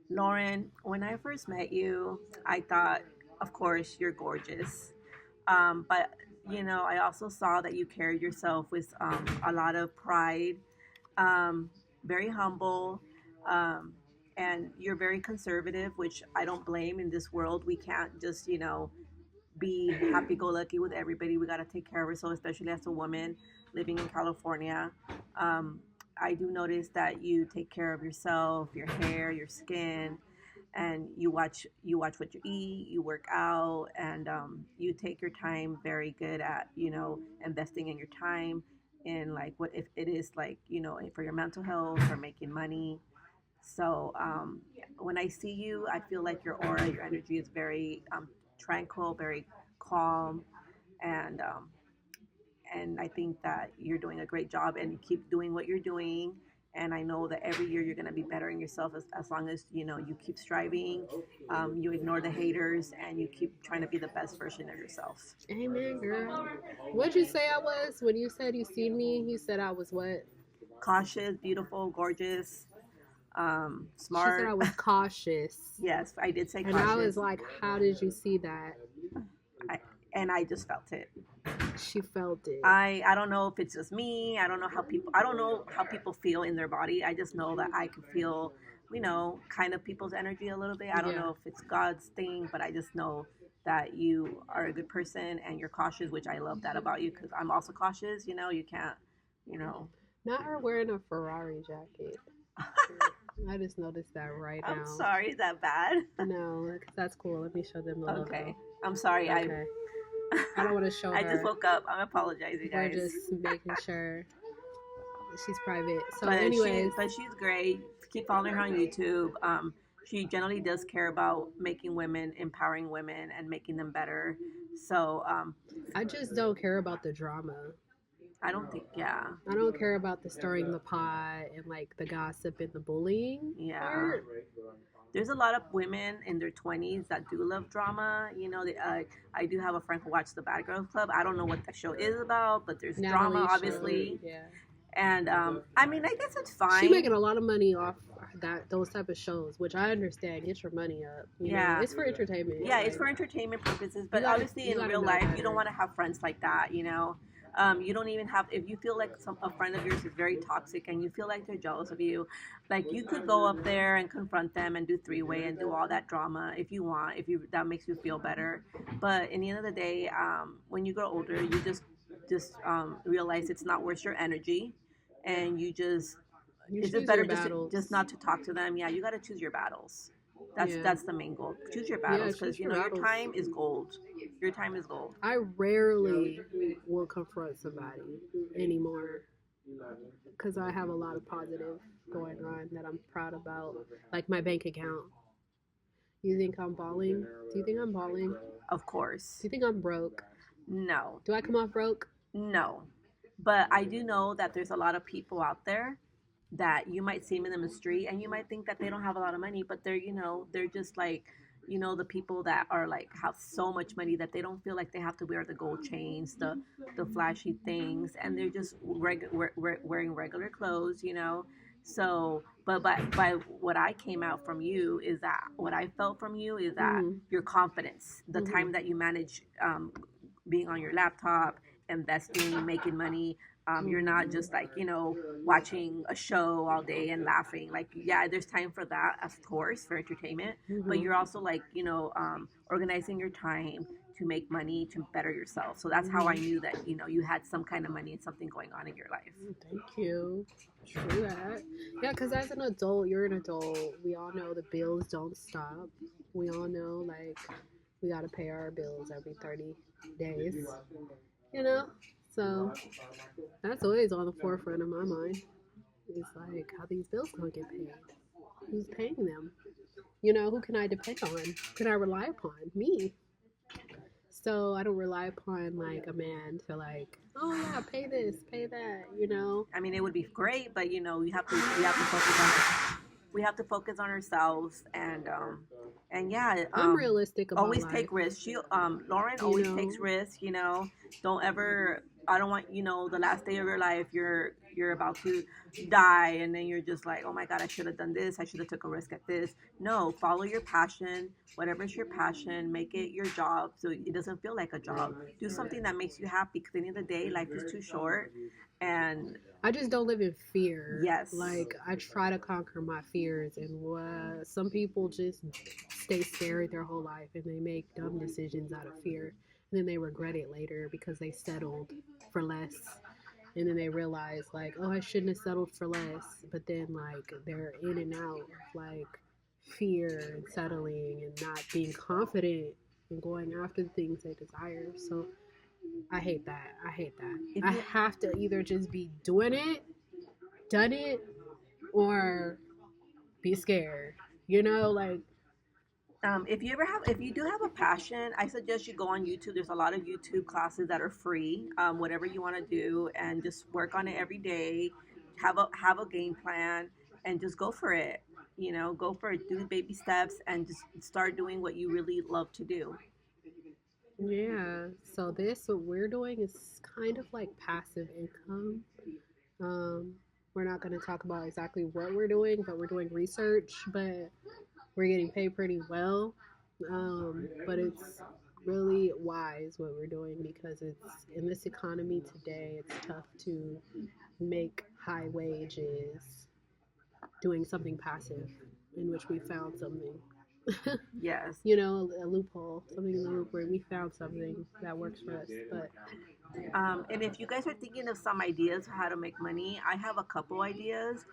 Lauren, when I first met you, I thought, of course, you're gorgeous. But, I also saw that you carried yourself with a lot of pride, um, very humble, um, and you're very conservative, which I don't blame in this world. We can't just, be happy go lucky with everybody. We got to take care of ourselves, especially as a woman living in California. Um, I do notice that you take care of yourself, your hair, your skin, and you watch what you eat, you work out, and you take your time very good at investing in your time in like what if it is like for your mental health or making money. So when I see you, I feel like your aura, your energy is very tranquil, very calm, and I think that you're doing a great job and keep doing what you're doing. And I know that every year you're going to be bettering yourself as long as you keep striving, you ignore the haters, and you keep trying to be the best version of yourself. Amen, girl. What'd you say I was when you said you seen me? You said I was what? Cautious, beautiful, gorgeous, She said smart. I was cautious. Yes, I did say And I was cautious. like, how did you see that? I, and I just felt it. She felt it. I don't know if it's just me. I don't know how people feel in their body. I just know that I can feel, kind of people's energy a little bit. I don't Yeah. know if it's God's thing, but I just know that you are a good person and you're cautious, which I love that about you because I'm also cautious. You can't, you know. Not her wearing a Ferrari jacket. I just noticed that right I'm now. sorry, is that bad? No, that's cool. Let me show them the logo. Okay. I'm sorry. Okay. I don't want to show I her. just woke up. I'm apologizing, We're guys. just making sure she's private. So, But anyways, she's great. Keep following her on YouTube. She generally does care about making women, empowering women, and making them better. So I just don't care about the drama. I don't think, yeah, I don't care about the stirring the pot and like the gossip and the bullying yeah. part. There's a lot of women in their 20s that do love drama. I do have a friend who watched the Bad Girls Club. I don't know what that show is about, but there's drama, Natalie obviously. show, yeah. And I mean, I guess it's fine. She making a lot of money off those type of shows, which I understand. Get your money up. You know, it's for entertainment. Yeah, it's for entertainment purposes. But obviously, in real life, you don't want to have friends like that. You don't even have, if you feel like a friend of yours is very toxic and you feel like they're jealous of you, like you could go up there and confront them and do three-way and do all that drama if you want, if you that makes you feel better. But in the end of the day, when you grow older, you just realize it's not worth your energy, and it's just better just not to talk to them. Yeah, you got to choose your battles. That's the main goal. Choose your battles because your time is gold. Your time is gold. I rarely will confront somebody anymore because I have a lot of positive going on that I'm proud about, like my bank account. You think I'm balling? Do you think I'm balling? Of course. Do you think I'm broke? No. Do I come off broke? No. But I do know that there's a lot of people out there that you might see them in the street and you might think that they don't have a lot of money, but they're just like, the people that are like have so much money that they don't feel like they have to wear the gold chains, the flashy things, and they're just wearing regular clothes. So, but by what I came out from you is that what I felt from you is that your confidence, the time that you manage being on your laptop, investing, making money. You're not just like, watching a show all day and laughing. Like, yeah, there's time for that, of course, for entertainment. But you're also like, organizing your time to make money to better yourself. So that's how I knew that, you had some kind of money and something going on in your life. Thank you. True that. Yeah, because as an adult, you're an adult. We all know the bills don't stop. We all know, like, we got to pay our bills every 30 days. So that's always on the forefront of my mind. It's like, how these bills gonna get paid? Who's paying them? Who can I depend on? Who can I rely upon? Me. So I don't rely upon like a man to like, oh yeah, pay this, pay that. I mean, it would be great, but we have to focus on it. We have to focus on ourselves, and yeah, I'm realistic about always life. take risks. Lauren always takes risks. Don't ever. I don't want the last day of your life you're you're about to die, and then you're just like, oh my god, I should have done this, I should have took a risk at this. No, follow your passion. Whatever's your passion, make it your job so it doesn't feel like a job. Do something that makes you happy, because at the end of the day, life is too short. And I just don't live in fear. yes, Like, I try to conquer my fears, and some people just stay scared their whole life and they make dumb decisions out of fear. And then they regret it later because they settled for less. And then they realize, like, oh, I shouldn't have settled for less. But then, like, they're in and out of, like, fear and settling and not being confident and going after the things they desire. So I hate that. I hate that. I have to either just be doing it, done it, or be scared. You know, like, if you do have a passion, I suggest you go on YouTube. There's a lot of YouTube classes that are free. Whatever you want to do, and just work on it every day. Have a game plan, and just go for it. Go for it. Do baby steps, and just start doing what you really love to do. yeah. So what we're doing is kind of like passive income. Um, we're not going to talk about exactly what we're doing, but we're doing research, but we're getting paid pretty well. But it's really wise what we're doing because it's in this economy today, it's tough to make high wages doing something passive in which we found something. Yes. A loophole, something in the loop where we found something that works for us. But And if you guys are thinking of some ideas for how to make money, I have a couple ideas.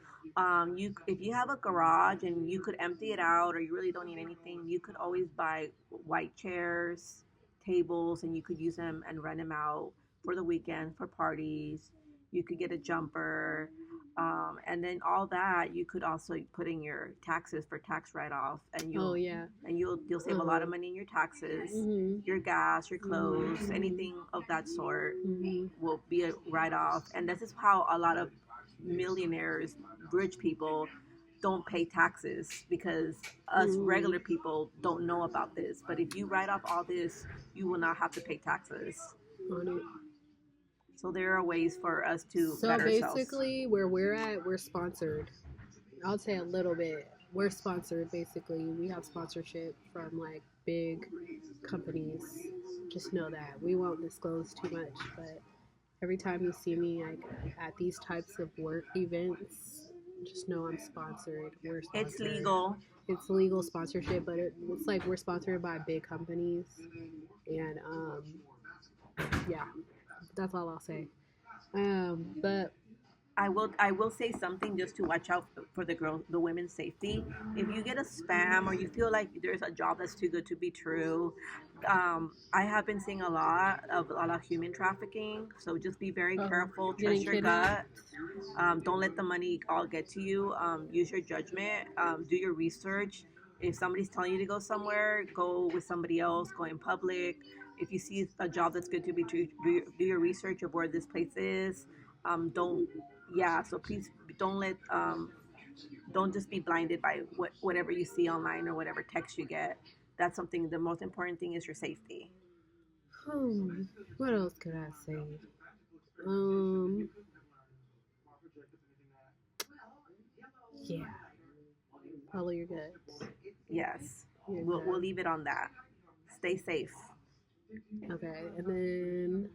If you have a garage and you could empty it out, or you really don't need anything, you could always buy white chairs, tables, and you could use them and rent them out for the weekend for parties. You could get a jumper, and then all that you could also put in your taxes for tax write-off, and oh yeah, you'll save a lot of money in your taxes. Your gas, your clothes, anything of that sort will be a write-off. And this is how a lot of millionaires, rich people, don't pay taxes, because us regular people don't know about this. But if you write off all this, you will not have to pay taxes. on it. So there are ways for us to So better ourselves. basically, where we're at, we're sponsored. I'll say a little bit. We're sponsored. Basically, we have sponsorship from like big companies. Just know that we won't disclose too much, but every time you see me like at these types of work events, just know I'm sponsored. We're sponsored. It's legal. It's legal sponsorship, but it's like we're sponsored by big companies, and yeah, that's all I'll say. But I will say something just to watch out for the women's safety. If you get a spam, or you feel like there's a job that's too good to be true, I have been seeing a lot of human trafficking. So just be very careful. Trust your gut. Don't let the money all get to you. Use your judgment. Do your research. If somebody's telling you to go somewhere, go with somebody else. Go in public. If you see a job that's good to be true, do your research of where this place is. Don't Yeah, so please don't just be blinded by whatever you see online or whatever text you get. That's something. The most important thing is your safety. What else could I say? Um, yeah, follow your guts. Yes, we'll leave it on that. Stay safe. Okay, and then